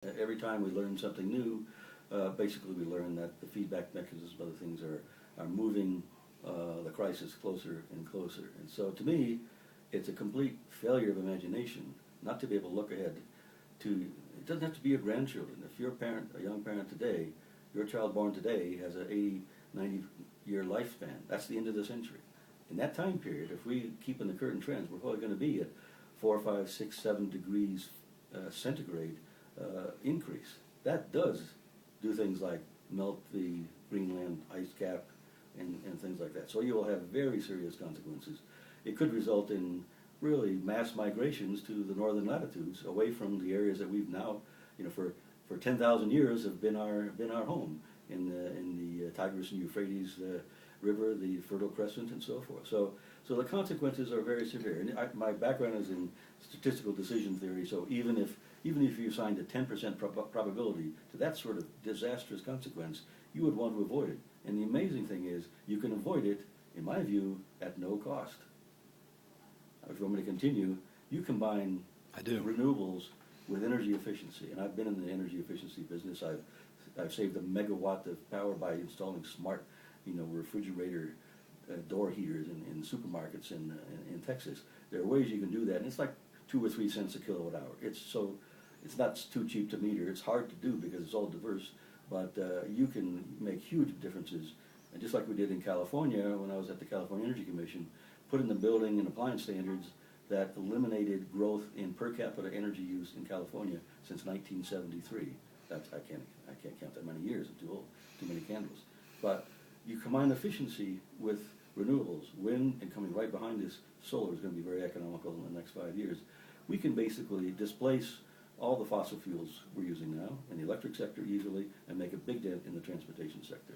Every time we learn something new, basically we learn that the feedback mechanisms and other things are moving the crisis closer and closer. And so to me, it's a complete failure of imagination not to be able to look ahead to, it doesn't have to be your grandchildren. If you're a parent, a young parent today, your child born today has an 80, 90-year lifespan. That's the end of the century. In that time period, if we keep in the current trends, we're probably going to be at 4, 5, 6, 7 degrees centigrade increase. That does do things like melt the Greenland ice cap and things like that. So you will have very serious consequences. It could result in really mass migrations to the northern latitudes, away from the areas that we've now, for 10,000 years have been our home in the Tigris and Euphrates River, the Fertile Crescent, and so forth. So the consequences are very severe. And my background is in statistical decision theory. So even if you assigned a 10% probability to that sort of disastrous consequence, you would want to avoid it. And the amazing thing is, you can avoid it, in my view, at no cost. If you want me to continue, you combine renewables with energy efficiency, and I've been in the energy efficiency business. I've saved a megawatt of power by installing smart, refrigerator door heaters in supermarkets in Texas. There are ways you can do that, and it's like 2 or 3 cents a kilowatt hour. It's not too cheap to meter. It's hard to do because it's all diverse, but you can make huge differences. And just like we did in California when I was at the California Energy Commission, put in the building and appliance standards that eliminated growth in per capita energy use in California since 1973. I can't count that many years. I'm too old. Too many candles. But you combine efficiency with renewables, wind, and coming right behind this, solar is going to be very economical in the next 5 years. We can basically displace all the fossil fuels we're using now in the electric sector easily and make a big dent in the transportation sector.